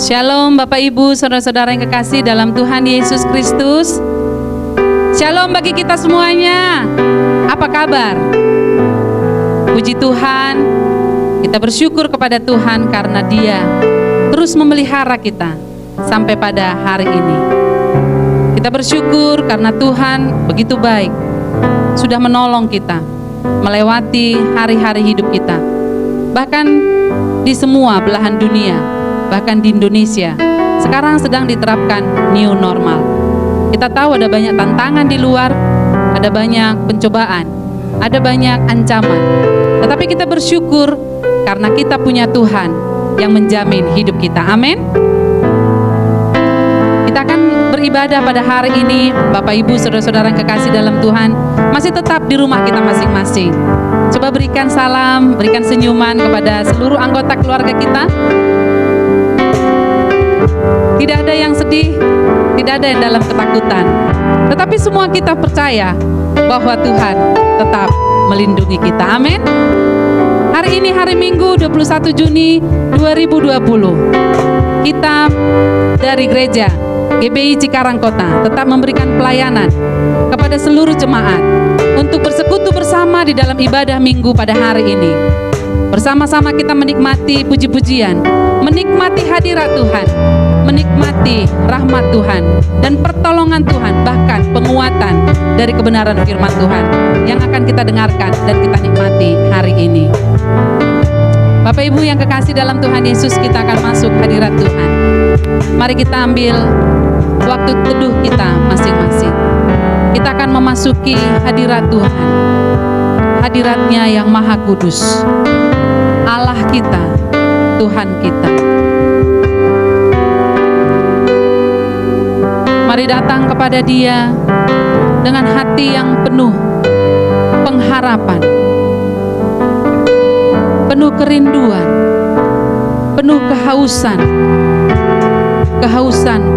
Shalom Bapak Ibu, saudara-saudara yang kekasih dalam Tuhan Yesus Kristus. Shalom bagi kita semuanya. Apa kabar? Puji Tuhan, kita bersyukur kepada Tuhan karena Dia terus memelihara kita sampai pada hari ini. Kita bersyukur karena Tuhan begitu baik, sudah menolong kita melewati hari-hari hidup kita. Bahkan di semua belahan dunia, bahkan di Indonesia, sekarang sedang diterapkan new normal. Kita tahu ada banyak tantangan di luar, ada banyak pencobaan, ada banyak ancaman. Tetapi kita bersyukur karena kita punya Tuhan yang menjamin hidup kita. Amin. Kita akan beribadah pada hari ini. Bapak Ibu, saudara-saudara yang kekasih dalam Tuhan, masih tetap di rumah kita masing-masing. Coba berikan salam, berikan senyuman kepada seluruh anggota keluarga kita. Tidak ada yang sedih, tidak ada yang dalam ketakutan. Tetapi semua kita percaya bahwa Tuhan tetap melindungi kita. Amin. Hari ini hari Minggu 21 Juni 2020. Kita dari gereja GBI Cikarang Kota tetap memberikan pelayanan kepada seluruh jemaat untuk bersekutu bersama di dalam ibadah Minggu pada hari ini. Bersama-sama kita menikmati puji-pujian, menikmati hadirat Tuhan, menikmati rahmat Tuhan dan pertolongan Tuhan, bahkan penguatan dari kebenaran firman Tuhan yang akan kita dengarkan dan kita nikmati hari ini. Bapak Ibu yang kekasih dalam Tuhan Yesus, kita akan masuk hadirat Tuhan. Mari kita ambil waktu teduh kita masing-masing. Kita akan memasuki hadirat Tuhan, hadiratnya yang maha kudus, Allah kita, Tuhan kita. Mari datang kepada Dia dengan hati yang penuh pengharapan, penuh kerinduan, penuh kehausan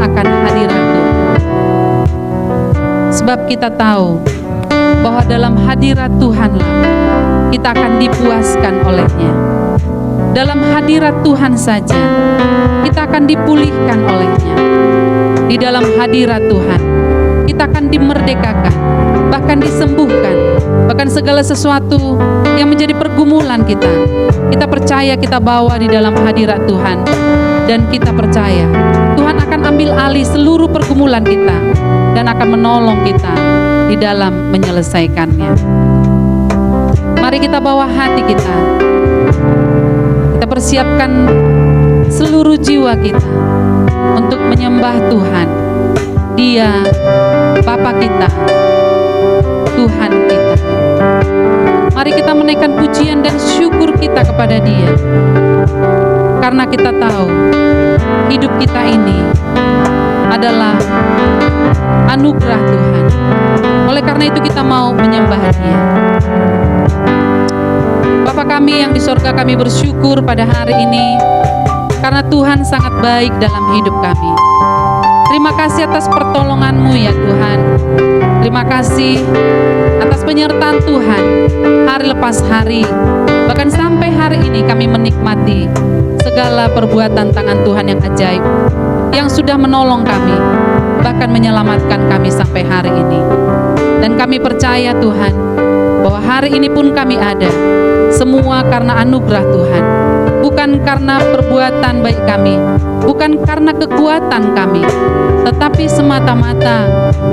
akan hadirat Tuhan. Sebab kita tahu bahwa dalam hadirat Tuhanlah kita akan dipuaskan olehnya. Dalam hadirat Tuhan saja kita akan dipulihkan olehnya. Di dalam hadirat Tuhan kita akan dimerdekakan, bahkan disembuhkan, bahkan segala sesuatu yang menjadi pergumulan kita percaya kita bawa di dalam hadirat Tuhan. Dan kita percaya Tuhan akan ambil alih seluruh pergumulan kita dan akan menolong kita di dalam menyelesaikannya. Mari kita bawa hati kita, kita persiapkan seluruh jiwa kita untuk menyembah Tuhan. Dia Bapa kita, Tuhan kita. Mari kita menaikkan pujian dan syukur kita kepada Dia, karena kita tahu hidup kita ini adalah anugerah Tuhan. Oleh karena itu kita mau menyembah Dia. Bapa kami yang di sorga, kami bersyukur pada hari ini karena Tuhan sangat baik dalam hidup kami. Terima kasih atas pertolongan-Mu ya Tuhan. Terima kasih atas penyertaan Tuhan hari lepas hari. Bahkan sampai hari ini kami menikmati segala perbuatan tangan Tuhan yang ajaib, yang sudah menolong kami, bahkan menyelamatkan kami sampai hari ini. Dan kami percaya Tuhan, bahwa hari ini pun kami ada, semua karena anugerah Tuhan. Bukan karena perbuatan baik kami, bukan karena kekuatan kami, tetapi semata-mata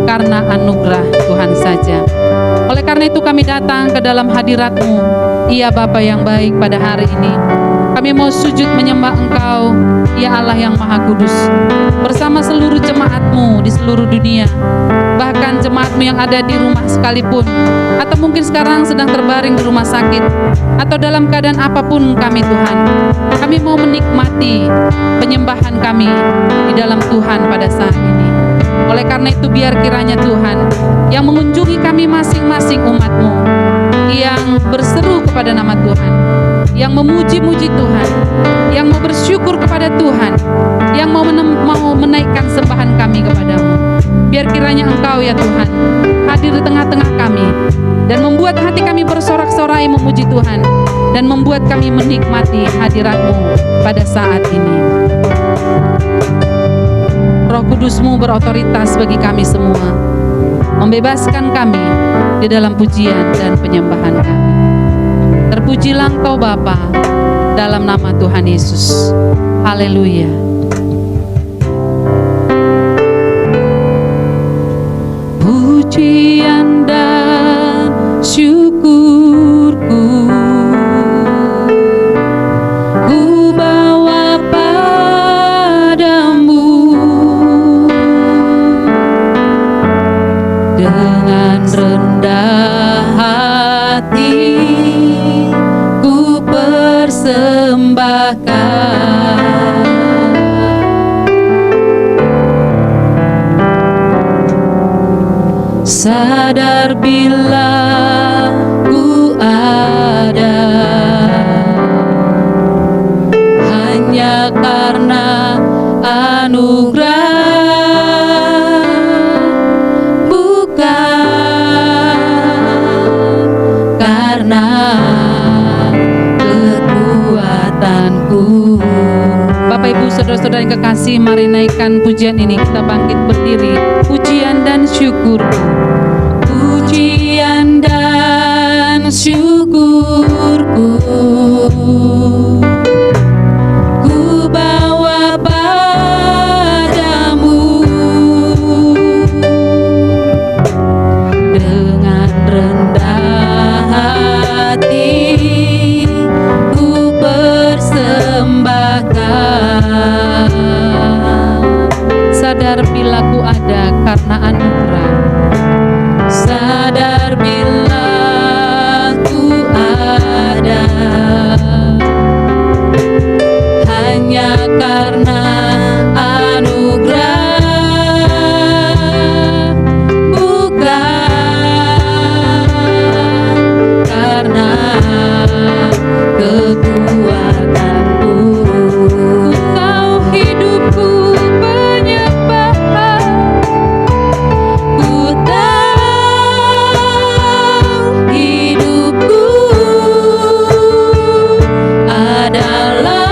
karena anugerah Tuhan saja. Oleh karena itu kami datang ke dalam hadirat-Mu, ya Bapa yang baik pada hari ini. Kami mau sujud menyembah Engkau, ya Allah yang Maha Kudus, bersama seluruh jemaat-Mu di seluruh dunia. Bahkan jemaat-Mu yang ada di rumah sekalipun, atau mungkin sekarang sedang terbaring di rumah sakit, atau dalam keadaan apapun kami Tuhan, kami mau menikmati penyembahan kami di dalam Tuhan pada saat ini. Oleh karena itu biar kiranya Tuhan yang mengunjungi kami masing-masing umat-Mu, yang berseru kepada nama Tuhan, yang memuji-muji Tuhan, yang mau bersyukur kepada Tuhan, yang mau menaikkan sembahan kami kepadamu. Biar kiranya Engkau ya Tuhan hadir di tengah-tengah kami dan membuat hati kami bersorak-sorai memuji Tuhan, dan membuat kami menikmati hadirat-Mu pada saat ini. Roh Kudus-Mu berotoritas bagi kami semua, membebaskan kami di dalam pujian dan penyembahan kami. Terpujilah Engkau Bapa, dalam nama Tuhan Yesus. Haleluya. Pujian dan syukurku ku bawa padamu, dengan rendah hati ku persembahkan. Sadar bila ku ada hanya karena anugerah, bukan karena kekuatanku. Bapak Ibu saudara-saudara yang kekasih, mari naikkan pujian ini. Kita bangkit berdiri. Pujian dan syukurku, pujian dan syukurku ku bawa padamu, dengan rendah hati ku persembahkan. Sadar bila ku ada karena anugerah, sadar bila ku ada hanya karena anugerah, bukan karena kekuatanku. Engkau hidupku penyembahan, ku tahu hidupku adalah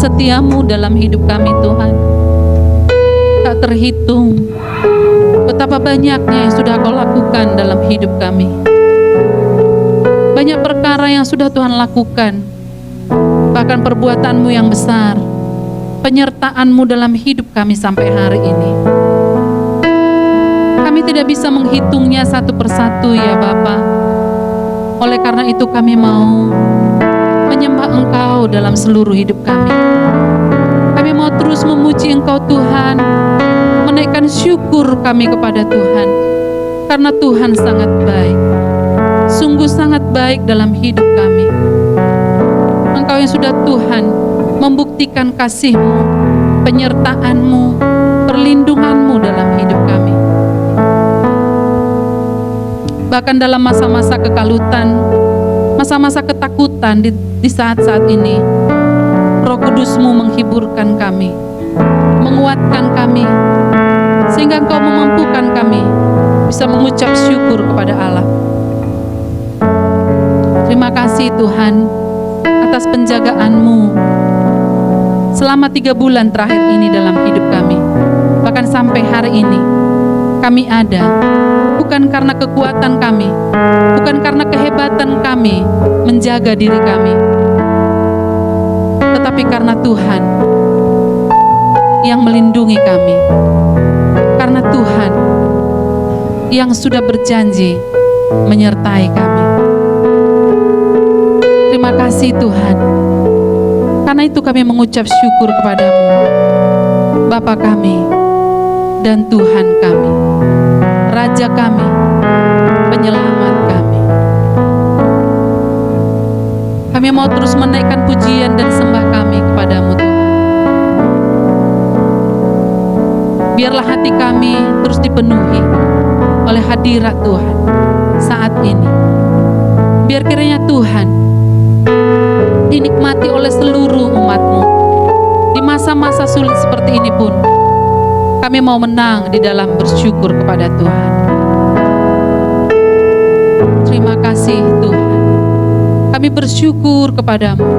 setiamu dalam hidup kami Tuhan. Tak terhitung betapa banyaknya yang sudah Kau lakukan dalam hidup kami. Banyak perkara yang sudah Tuhan lakukan, bahkan perbuatan-Mu yang besar, penyertaan-Mu dalam hidup kami sampai hari ini. Kami tidak bisa menghitungnya satu persatu ya Bapa. Oleh karena itu kami mau menyembah Engkau dalam seluruh hidup kami. Kami mau terus memuji Engkau Tuhan, menaikkan syukur kami kepada Tuhan, karena Tuhan sangat baik, sungguh sangat baik dalam hidup kami. Engkau yang sudah Tuhan membuktikan kasih-Mu, penyertaan-Mu, perlindungan-Mu dalam hidup kami. Bahkan dalam masa-masa kekalutan, masa-masa ketakutan di saat-saat ini, Roh Kudus-Mu menghiburkan kami, menguatkan kami, sehingga Engkau memampukan kami bisa mengucap syukur kepada Allah. Terima kasih Tuhan atas penjagaan-Mu selama 3 bulan terakhir ini dalam hidup kami. Bahkan sampai hari ini kami ada, bukan karena kekuatan kami, bukan karena kehebatan kami menjaga diri kami, tetapi karena Tuhan yang melindungi kami, karena Tuhan yang sudah berjanji menyertai kami. Terima kasih Tuhan. Karena itu kami mengucap syukur kepada-Mu, Bapa kami dan Tuhan kami, Raja kami, Penyelamat kami. Kami mau terus menaikkan pujian dan sembah kami kepada-Mu Tuhan. Biarlah hati kami terus dipenuhi oleh hadirat Tuhan saat ini. Biar kiranya Tuhan dinikmati oleh seluruh umat-Mu. Di masa-masa sulit seperti ini pun, kami mau menang di dalam bersyukur kepada Tuhan. Terima kasih Tuhan. Kami bersyukur kepada-Mu.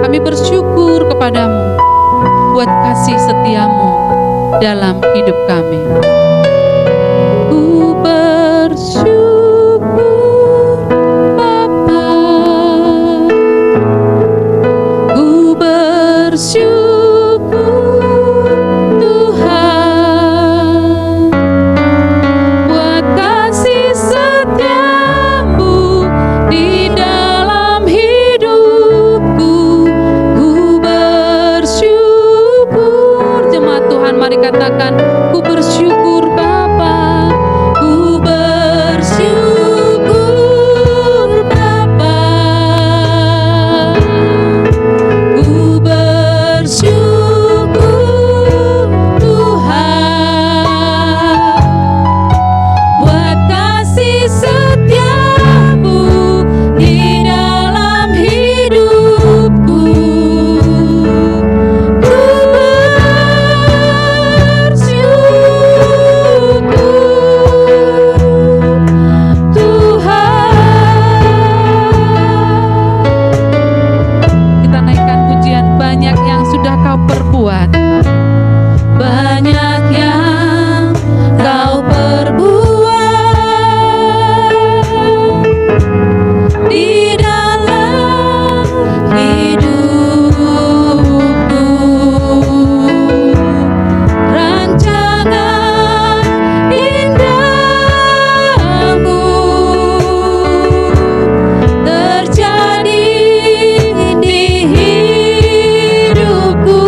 Kami bersyukur kepada-Mu buat kasih setia-Mu dalam hidup kami. Ku bersyukur Bapa, ku bersyukur Tuhan buat kasih setia-Mu di dalam hidupku. Ku bersyukur, jemaat Tuhan mari katakan, ku bersyukur Bapa, ku bersyukur Bapa, ku bersyukur Tuhan buat kasih setia-Mu di dalam hidupku. Ku kita naikkan pujian, banyak yang sudah Kau perbuat, banyak yang Kau perbuat di dalam hidupku. Rancangan indahmu terjadi di hidupku.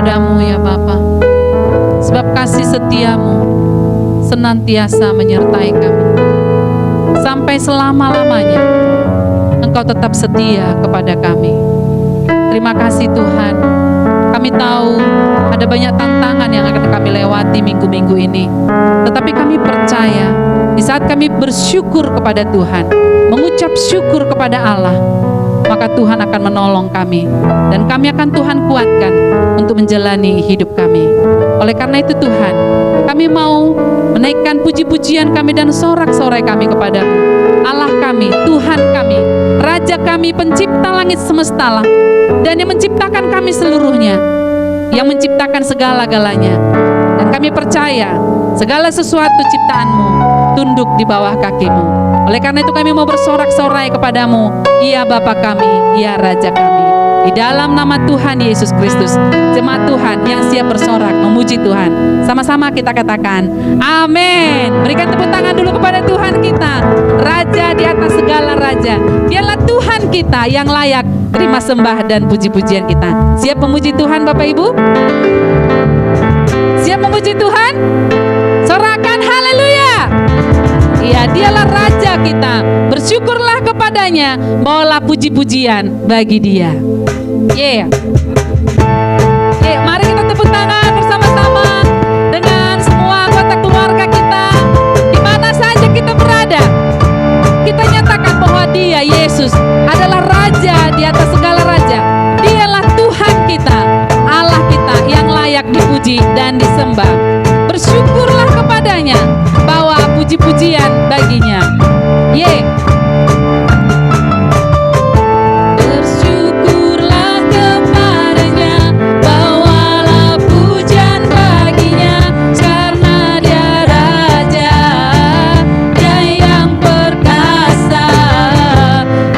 kepadamu ya Bapa, sebab kasih setiamu senantiasa menyertai kami. Sampai selama-lamanya Engkau tetap setia kepada kami. Terima kasih Tuhan. Kami tahu ada banyak tantangan yang akan kami lewati minggu-minggu ini, tetapi kami percaya di saat kami bersyukur kepada Tuhan, mengucap syukur kepada Allah, maka Tuhan akan menolong kami, dan kami akan Tuhan kuatkan untuk menjalani hidup kami. Oleh karena itu Tuhan, kami mau menaikkan puji-pujian kami dan sorak-sorai kami kepadamu, Allah kami, Tuhan kami, Raja kami, pencipta langit semesta dan yang menciptakan kami seluruhnya, yang menciptakan segala-galanya. Dan kami percaya segala sesuatu ciptaanmu tunduk di bawah kakimu. Oleh karena itu kami mau bersorak-sorai kepadamu, ya Bapa kami, ya Raja kami. Di dalam nama Tuhan Yesus Kristus, jemaat Tuhan yang siap bersorak memuji Tuhan, sama-sama kita katakan amin. Berikan tepuk tangan dulu kepada Tuhan kita, Raja di atas segala raja. Dialah Tuhan kita yang layak terima sembah dan puji-pujian kita. Siap memuji Tuhan Bapak Ibu? Siap memuji Tuhan? Sorakan haleluya. Ya, dialah Raja kita. Bersyukurlah kepadanya, bawalah puji-pujian bagi Dia. Mari kita tepuk tangan bersama-sama dengan semua anggota keluarga kita, di mana saja kita berada. Kita nyatakan bahwa Dia, Yesus, adalah Raja di atas segala raja. Dialah Tuhan kita, Allah kita yang layak dipuji dan disembah. Bersyukurlah kepadanya, bawa puji-pujian baginya. Bersyukurlah kepadanya, bawalah pujian baginya, karena Dia Raja, Dia yang perkasa.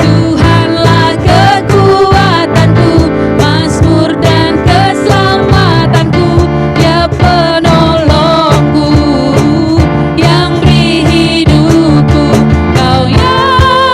Tuhanlah kekuatanku, mazmur dan keselamatanku, Dia penolongku yang beri hidupku. Kau yang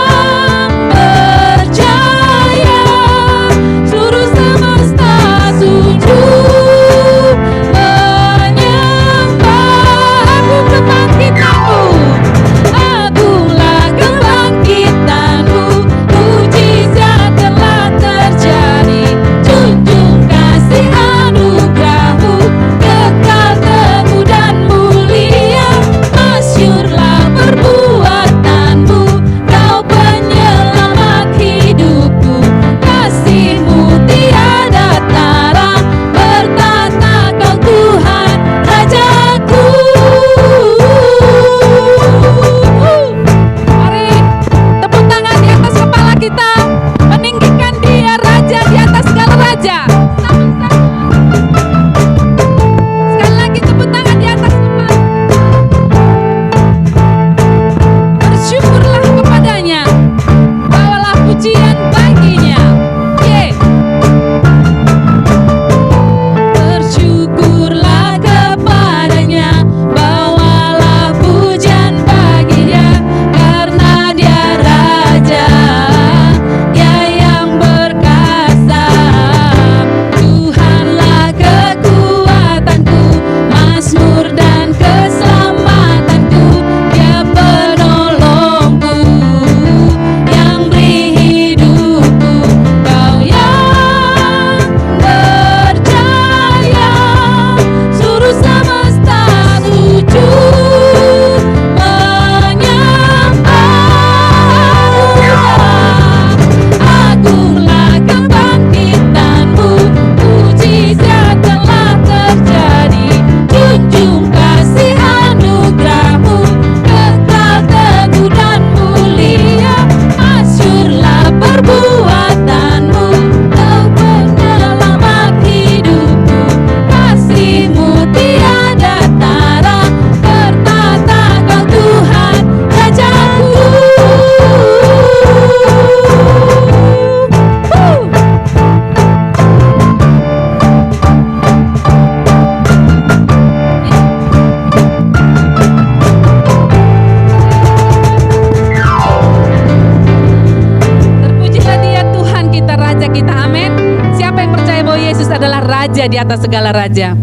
raja di atas segala raja.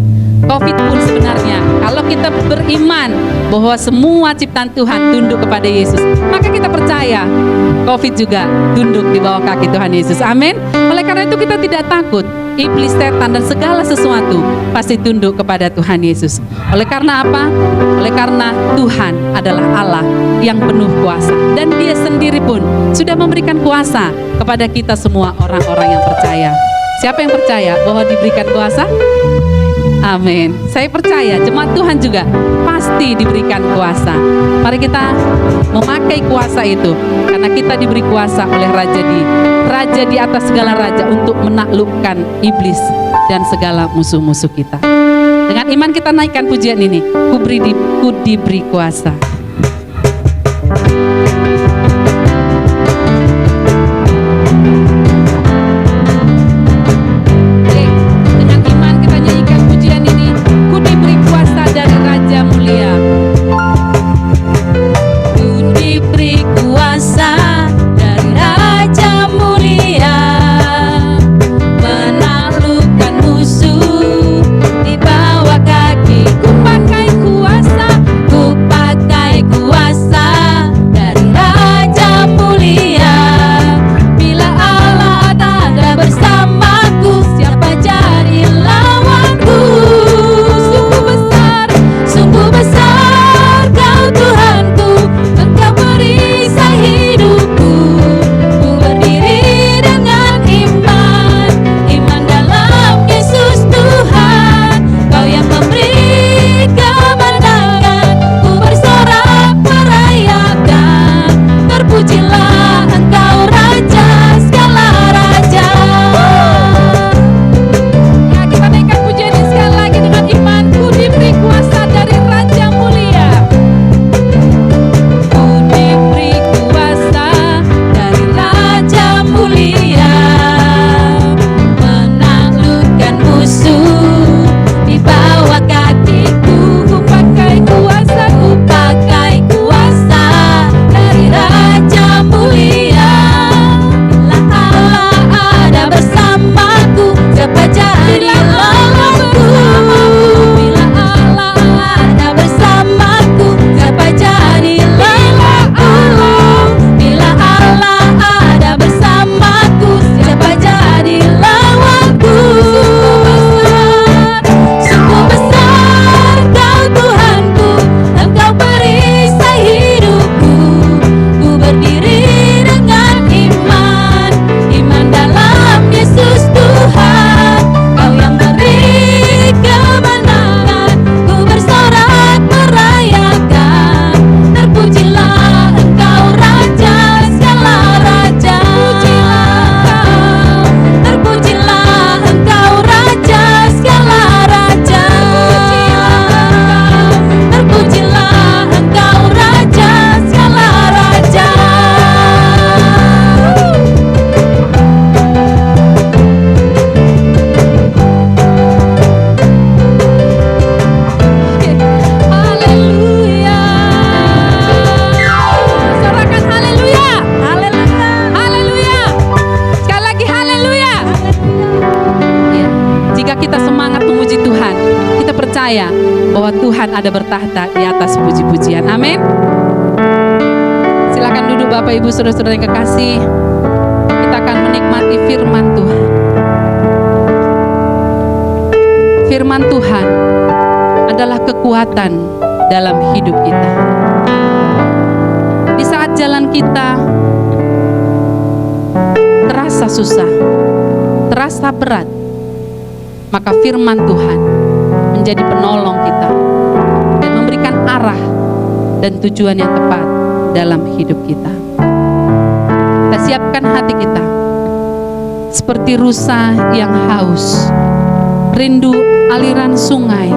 COVID pun sebenarnya, kalau kita beriman bahwa semua ciptaan Tuhan tunduk kepada Yesus, maka kita percaya COVID juga tunduk di bawah kaki Tuhan Yesus. Amin. Oleh karena itu kita tidak takut. Iblis, setan, dan segala sesuatu pasti tunduk kepada Tuhan Yesus. Oleh karena apa? Oleh karena Tuhan adalah Allah yang penuh kuasa, dan Dia sendiri pun sudah memberikan kuasa kepada kita semua orang-orang yang percaya. Siapa yang percaya bahwa diberikan kuasa? Amin. Saya percaya jemaat Tuhan juga pasti diberikan kuasa. Mari kita memakai kuasa itu, karena kita diberi kuasa oleh Raja di atas segala raja untuk menaklukkan iblis dan segala musuh-musuh kita. Dengan iman kita naikkan pujian ini. Ku diberi kuasa. Bahwa Tuhan ada bertahta di atas puji-pujian. Amin. Silakan duduk Bapak Ibu Saudara-saudara yang kekasih. Kita akan menikmati firman Tuhan. Firman Tuhan adalah kekuatan dalam hidup kita. Di saat jalan kita terasa susah, terasa berat, maka firman Tuhan menjadi penolong kita dan memberikan arah dan tujuan yang tepat dalam hidup kita. Kita siapkan hati kita seperti rusa yang haus, rindu aliran sungai.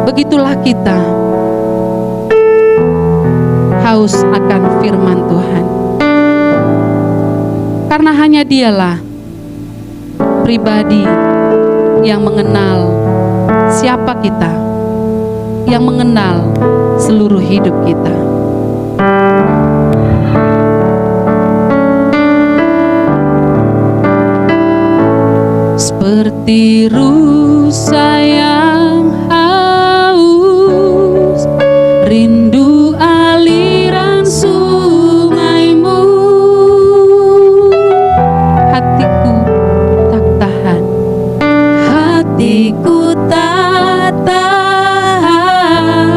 Begitulah kita haus akan firman Tuhan, karena hanya Dialah pribadi yang mengenal siapa kita, yang mengenal seluruh hidup kita. seperti rusa yang haus, rindu aliran sungaimu. Hatiku tak tahan, hatiku tak tahan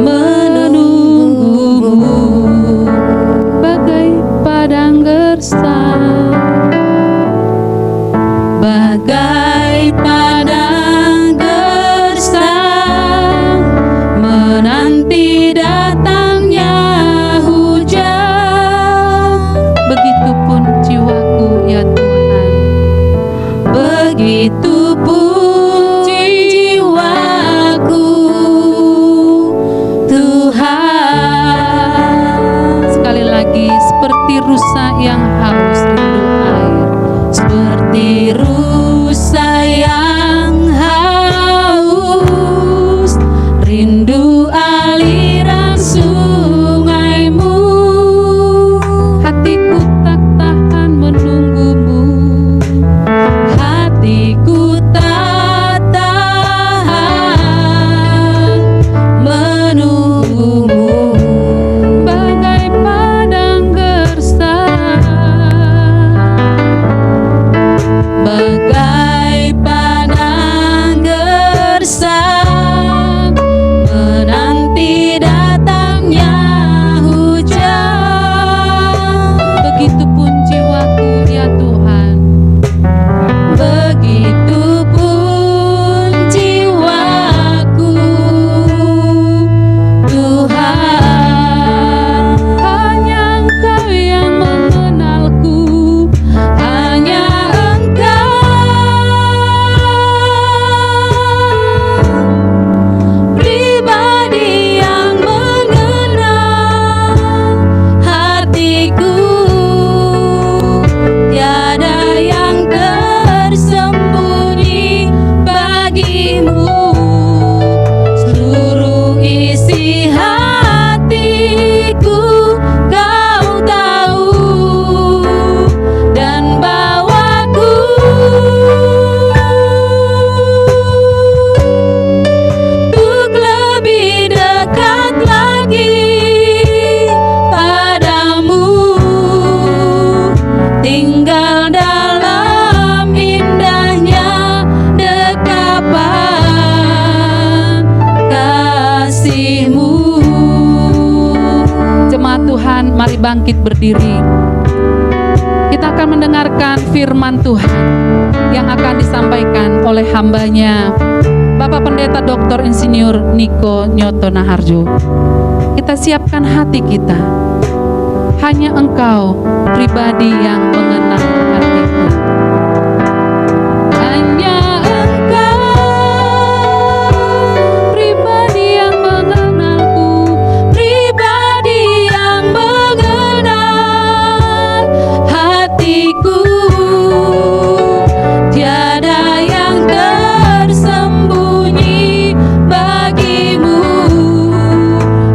menunggumu, bagai padang gersang, bagai padang gersang, menanti datangnya hujan. Begitupun jiwaku ya Tuhan, begitupun jiwaku Tuhan. Sekali lagi, seperti rusa yang haus rindu air, seperti rusa yang haus, rindu aliran sungaimu. Hatiku tak tahan menunggumu, hatiku tak tahan menunggumu, bagai padang gersang, bagai padang gersang, menanti datangnya hujan. Begitupun jiwaku ya Tuhan, begitupun jiwaku Tuhan. Hanya Engkau yang mengenalku, hanya pribadi yang mengenal hatiku. Tiada yang tersembunyi bagimu, seluruh isi hatiku Kau tahu, dan bawaku untuk lebih dekat lagi padamu, tinggal dalam indahnya dekapan kasih-Mu. Jemaat Tuhan, mari bangkit berdiri. Kita akan mendengarkan firman Tuhan yang akan disampaikan oleh hambanya Bapak Pendeta Dr. Insinyur Niko Nyoto Naharjo. Kita siapkan hati kita. Hanya Engkau pribadi yang mengenal hatiku. Hanya Engkau pribadi yang mengenalku, pribadi yang mengenal hatiku. Tiada yang tersembunyi bagimu,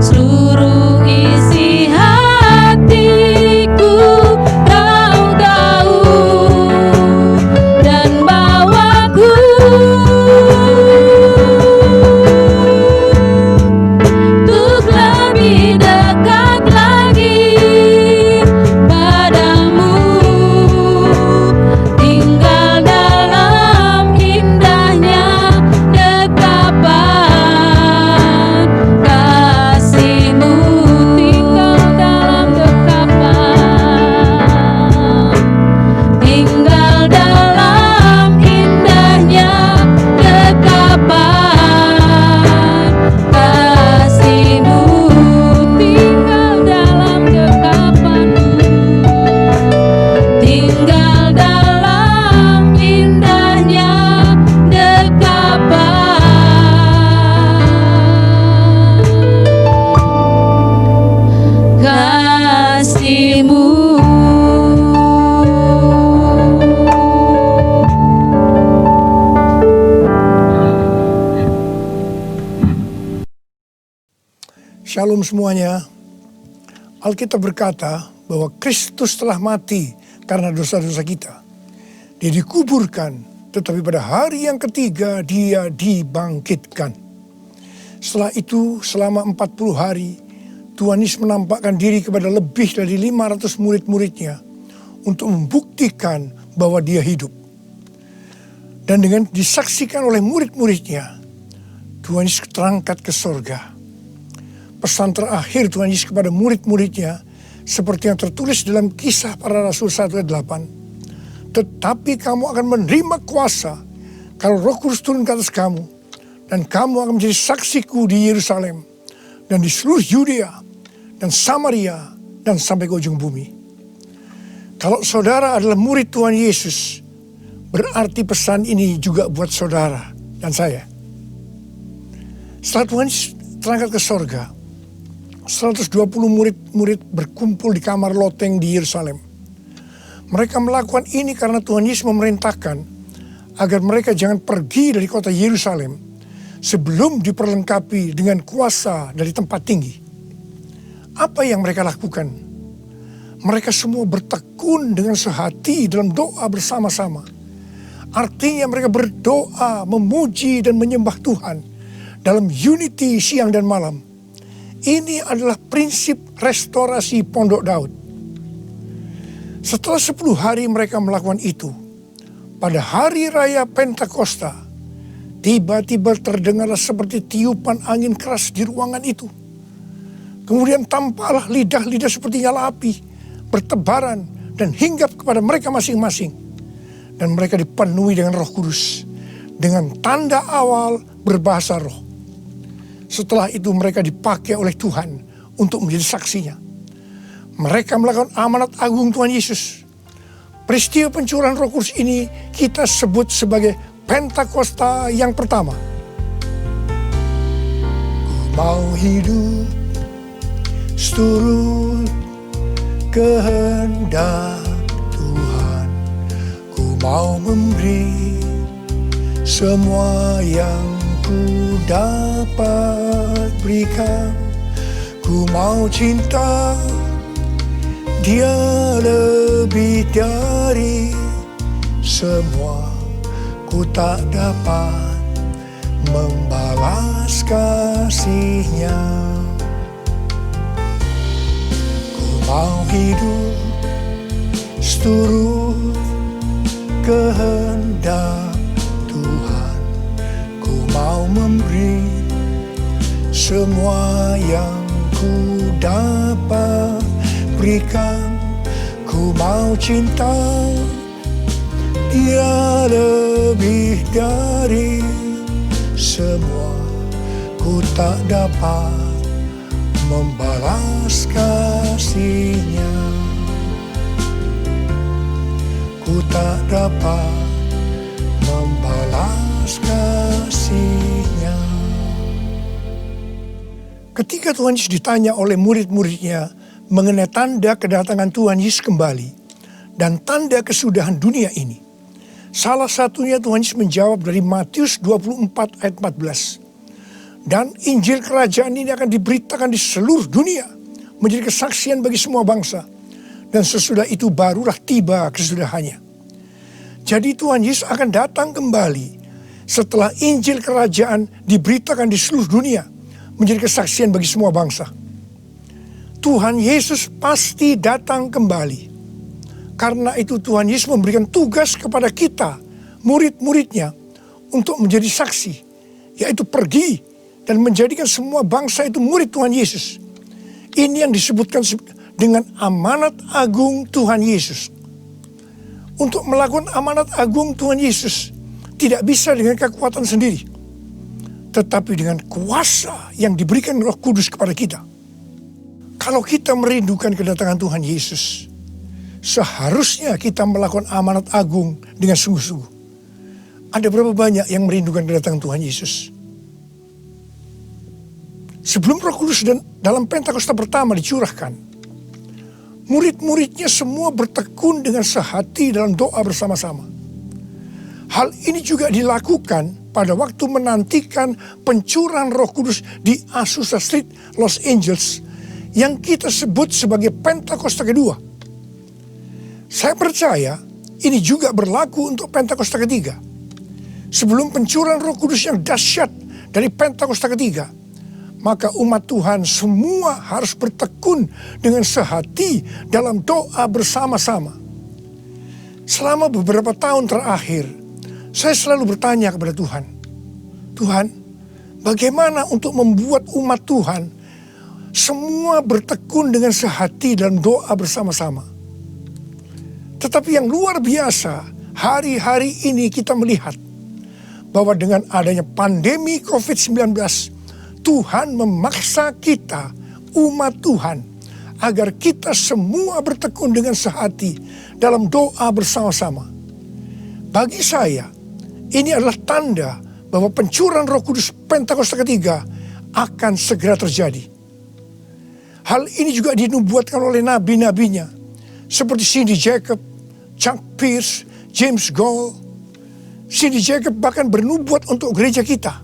seluruh isi hatiku Kau tahu, dan bawaku untuk lebih dekat lagi padamu, tinggal dalam indahnya dekapan kasih-Mu, tinggal dalam dekapan, tinggal dalam indahnya dekapan kasih-Mu, tinggal dalam dekapan-Mu, tinggal dalam indahnya dekapan kasih-Mu. Shalom semuanya. Alkitab berkata bahwa Kristus telah mati karena dosa-dosa kita. Dia dikuburkan Tetapi pada hari yang ketiga dia dibangkitkan. Setelah itu selama 40 hari Tuhan Yesus menampakkan diri kepada lebih dari 500 murid-muridnya untuk membuktikan bahwa dia hidup. Dan dengan disaksikan oleh murid-muridnya, Tuhan Yesus terangkat ke sorga. Pesan terakhir Tuhan Yesus kepada murid-muridnya seperti yang tertulis dalam Kisah Para Rasul 1 ayat 8. Tetapi kamu akan menerima kuasa kalau Roh Kudus turun ke atas kamu, dan kamu akan menjadi saksiku di Yerusalem dan di seluruh Yudea dan Samaria dan sampai ke ujung bumi. Kalau saudara adalah murid Tuhan Yesus, berarti pesan ini juga buat saudara dan saya. Setelah Tuhan terangkat ke sorga, 120 murid-murid berkumpul di kamar loteng di Yerusalem. Mereka melakukan ini karena Tuhan Yesus memerintahkan agar mereka jangan pergi dari kota Yerusalem sebelum diperlengkapi dengan kuasa dari tempat tinggi. Apa yang mereka lakukan? Mereka semua bertekun dengan sehati dalam doa bersama-sama. Artinya mereka berdoa, memuji dan menyembah Tuhan dalam unity siang dan malam. Ini adalah prinsip restorasi Pondok Daud. Setelah 10 hari mereka melakukan itu, pada hari raya Pentakosta, tiba-tiba terdengarlah seperti tiupan angin keras di ruangan itu. Kemudian tampaklah lidah-lidah seperti nyala api, bertebaran dan hinggap kepada mereka masing-masing. Dan mereka dipenuhi dengan Roh Kudus, dengan tanda awal berbahasa roh. Setelah itu mereka dipakai oleh Tuhan untuk menjadi saksinya. Mereka melakukan amanat agung Tuhan Yesus. Peristiwa pencurahan Roh Kudus ini kita sebut sebagai Pentakosta yang pertama. Ku mau hidup seturut kehendak Tuhan. Ku mau memberi semua yang ku dapat berikan. Ku mau cinta Dia lebih dari semua. Ku tak dapat membalas kasih-Nya. Ku mau hidup seturut kehendak Tuhan. Ku mau memberi semua yang ku dapat berikan. Ku mau cinta Dia lebih dari semua. Ku tak dapat membalas kasih-Nya. Ku tak dapat membalas kasih-Nya. Ketika Tuhan Yesus ditanya oleh murid-muridnya mengenai tanda kedatangan Tuhan Yesus kembali dan tanda kesudahan dunia ini, salah satunya Tuhan Yesus menjawab dari Matius 24 ayat 14. Dan Injil kerajaan ini akan diberitakan di seluruh dunia, menjadi kesaksian bagi semua bangsa. Dan sesudah itu barulah tiba kesudahannya. Jadi Tuhan Yesus akan datang kembali setelah Injil kerajaan diberitakan di seluruh dunia, menjadi kesaksian bagi semua bangsa. Tuhan Yesus pasti datang kembali. Karena itu Tuhan Yesus memberikan tugas kepada kita, murid-muridnya, untuk menjadi saksi. Yaitu pergi dan menjadikan semua bangsa itu murid Tuhan Yesus. Ini yang disebutkan dengan amanat agung Tuhan Yesus. Untuk melakukan amanat agung Tuhan Yesus tidak bisa dengan kekuatan sendiri, tetapi dengan kuasa yang diberikan Roh Kudus kepada kita. Kalau kita merindukan kedatangan Tuhan Yesus, seharusnya kita melakukan amanat agung dengan sungguh-sungguh. Ada berapa banyak yang merindukan kedatangan Tuhan Yesus? Sebelum Roh Kudus dan dalam Pentakosta pertama dicurahkan, murid-muridnya semua bertekun dengan sehati dalam doa bersama-sama. Hal ini juga dilakukan pada waktu menantikan pencurahan Roh Kudus di Azusa Street, Los Angeles, yang kita sebut sebagai Pentakosta kedua. Saya percaya ini juga berlaku untuk Pentakosta ketiga. sebelum pencurahan Roh Kudus yang dahsyat dari Pentakosta ketiga, maka umat Tuhan semua harus bertekun dengan sehati dalam doa bersama-sama. Selama beberapa tahun terakhir, saya selalu bertanya kepada Tuhan, Tuhan, bagaimana untuk membuat umat Tuhan semua bertekun dengan sehati dalam doa bersama-sama? Tetapi yang luar biasa, hari-hari ini kita melihat bahwa dengan adanya pandemi COVID-19, Tuhan memaksa kita, umat Tuhan, agar kita semua bertekun dengan sehati dalam doa bersama-sama. Bagi saya, ini adalah tanda bahwa pencurahan Roh Kudus Pentakosta ketiga akan segera terjadi. Hal ini juga dinubuatkan oleh nabi-nabinya, seperti Cindy Jacob, Chuck Pierce, James Goll. Cindy Jacob bahkan bernubuat untuk gereja kita,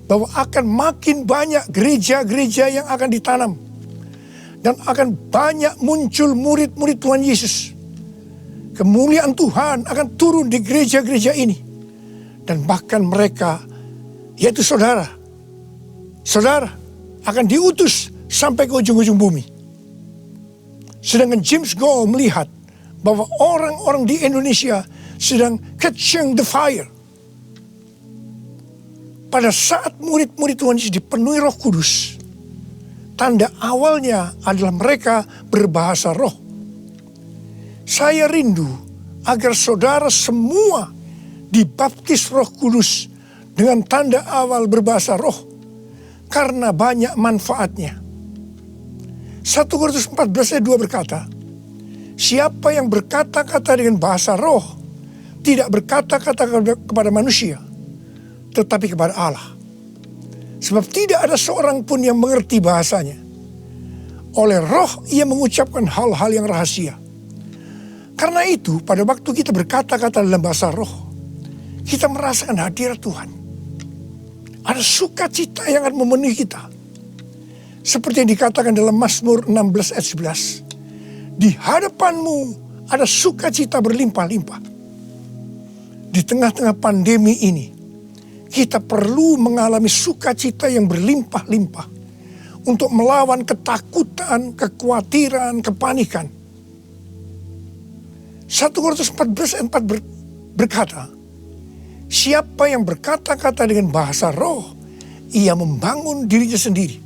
bahwa akan makin banyak gereja-gereja yang akan ditanam, dan akan banyak muncul murid-murid Tuhan Yesus. Kemuliaan Tuhan akan turun di gereja-gereja ini. Dan bahkan mereka, yaitu saudara akan diutus sampai ke ujung-ujung bumi. Sedangkan James Goll melihat bahwa orang-orang di Indonesia sedang catching the fire. Pada saat murid-murid Tuhan Yesus dipenuhi Roh Kudus, tanda awalnya adalah mereka berbahasa roh. Saya rindu agar saudara semua dibaptis Roh Kudus dengan tanda awal berbahasa roh, karena banyak manfaatnya. 1 Korintus 14 ayat 2 berkata, siapa yang berkata-kata dengan bahasa roh, tidak berkata-kata kepada manusia, tetapi kepada Allah. Sebab tidak ada seorang pun yang mengerti bahasanya. Oleh roh ia mengucapkan hal-hal yang rahasia. Karena itu pada waktu kita berkata-kata dalam bahasa roh, kita merasakan hadirat Tuhan. Ada sukacita yang akan memenuhi kita. Seperti yang dikatakan dalam Mazmur 16 ayat 11. Di hadapanmu ada sukacita berlimpah-limpah. Di tengah-tengah pandemi ini, kita perlu mengalami sukacita yang berlimpah-limpah untuk melawan ketakutan, kekhawatiran, kepanikan. 1 Korintus 14 ayat 4 berkata, siapa yang berkata-kata dengan bahasa roh, ia membangun dirinya sendiri.